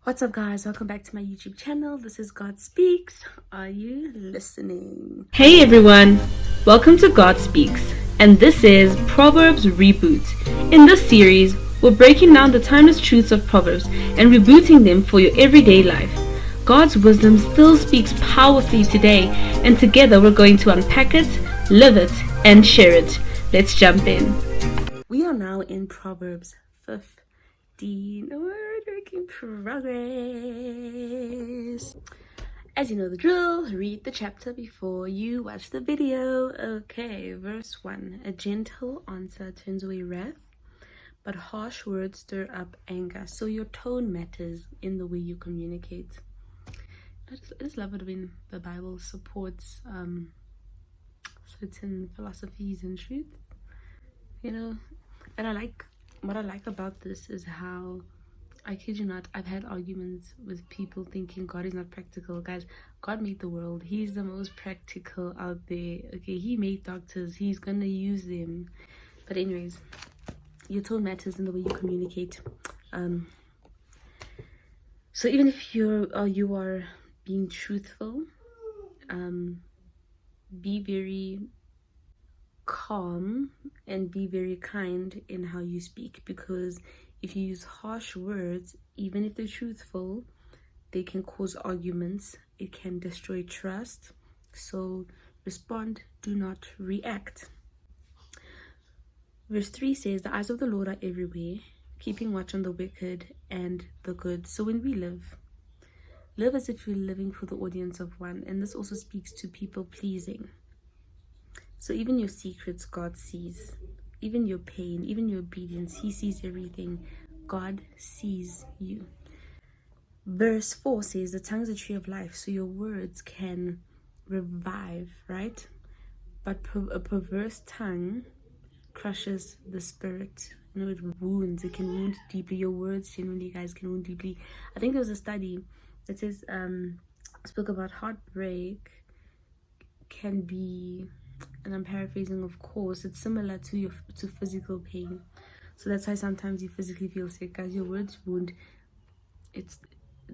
What's up, guys? Welcome back to my YouTube channel. This is God Speaks. Are you listening? Hey everyone, welcome to God Speaks, and this is Proverbs Reboot. In this series, we're breaking down the timeless truths of Proverbs and rebooting them for your everyday life. God's wisdom still speaks powerfully today, and together we're going to unpack it, live it, and share it. Let's jump in. We are now in Proverbs 15. We're making progress. As you know the drill, read the chapter before you watch the video. Okay, verse 1. A gentle answer turns away wrath, but harsh words stir up anger. So your tone matters in the way you communicate. I just love it when the Bible supports certain philosophies and truths, and what I like about this is how, I kid you not, I've had arguments with people thinking God is not practical. Guys, God made the world. He's the most practical out there. Okay, he made doctors. He's gonna use them. But anyways, your tone matters in the way you communicate. So even if you are being truthful, be very calm and be very kind in how you speak, because if you use harsh words, even if they're truthful, they can cause arguments. It can destroy trust. So respond, do not react. Verse 3 says, the eyes of the Lord are everywhere, keeping watch on the wicked and the good. So when we live as if you're living for the audience of one. And this also speaks to people pleasing. So even your secrets, God sees. Even your pain, even your obedience, he sees everything. God sees you. Verse 4 says, the tongue is a tree of life, so your words can revive, right? But a perverse tongue crushes the spirit. It wounds. It can wound deeply. Your words, genuinely, guys, can wound deeply. I think there was a study that says, spoke about heartbreak can be, and I'm paraphrasing, of course, it's similar to physical pain. So that's why sometimes you physically feel sick, guys. Your words wound.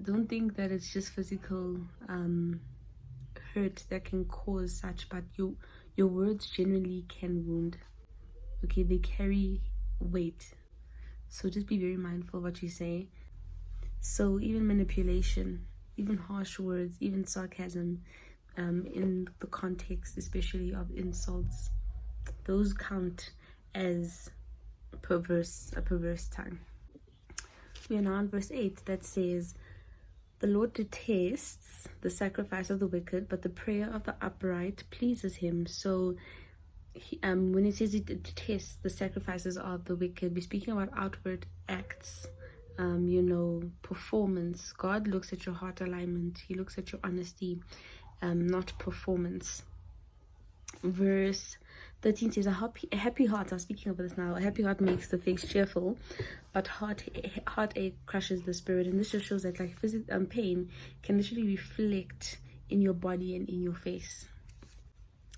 Don't think that it's just physical hurt that can cause such, but your words genuinely can wound. Okay, they carry weight. So just be very mindful of what you say. So even manipulation, even harsh words, even sarcasm, in the context especially of insults, those count as a perverse tongue. We are now in verse 8 that says, the Lord detests the sacrifice of the wicked, but the prayer of the upright pleases him. So when it says he detests the sacrifices of the wicked, we're speaking about outward acts, performance. God looks at your heart alignment. He looks at your honesty, not performance. Verse 13 says, a happy heart, I'm speaking of this now, a happy heart makes the face cheerful, but heartache crushes the spirit. And this just shows that pain can literally reflect in your body and in your face.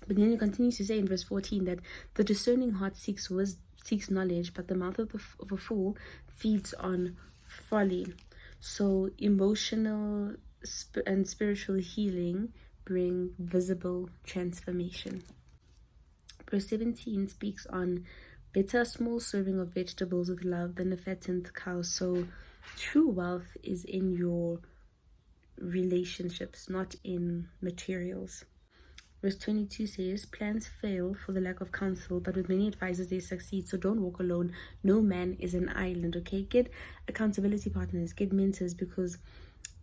But then it continues to say in verse 14 that the discerning heart seeks knowledge, but the mouth of a fool feeds on folly. So emotional and spiritual healing bring visible transformation. Verse 17 speaks on better a small serving of vegetables with love than a fattened cow. So true wealth is in your relationships, not in materials. Verse 22 says, plans fail for the lack of counsel, but with many advisors they succeed. So don't walk alone. No man is an island, okay? Get accountability partners, get mentors, because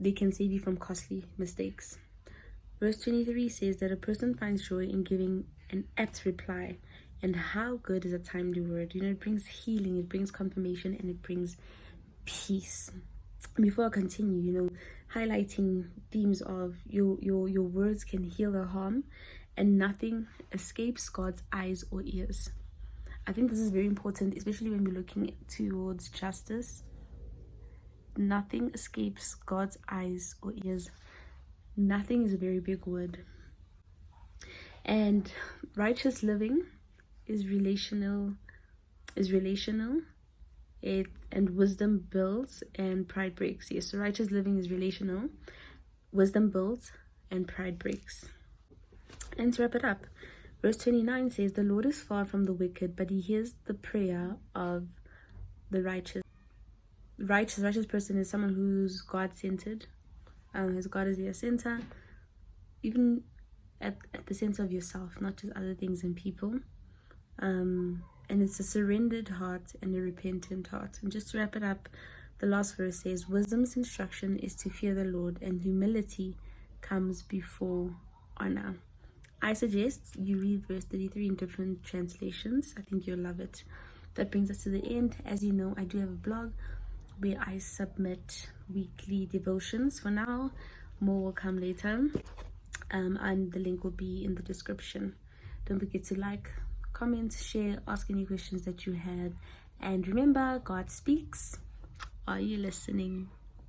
they can save you from costly mistakes. Verse 23 says that a person finds joy in giving an apt reply. And how good is a timely word? It brings healing, it brings confirmation, and it brings peace. Before I continue, highlighting themes of your words can heal or harm, and nothing escapes God's eyes or ears. I think this is very important, especially when we're looking towards justice. Nothing escapes God's eyes or ears. Nothing is a very big word. And righteous living is relational. And wisdom builds and pride breaks. Yes, so righteous living is relational. Wisdom builds and pride breaks. And to wrap it up, verse 29 says, the Lord is far from the wicked, but he hears the prayer of the righteous. Righteous person is someone who's God-centered, has God as their center, even at the center of yourself, not just other things and people. And it's a surrendered heart and a repentant heart. And just to wrap it up, the last verse says, wisdom's instruction is to fear the Lord, and humility comes before honor. I suggest you read verse 33 in different translations. I think you'll love it. That brings us to the end. As you know, I do have a blog where I submit weekly devotions. For now, more will come later, and the link will be in the description. Don't forget to like, comment, share, ask any questions that you have, and remember, God speaks. Are you listening?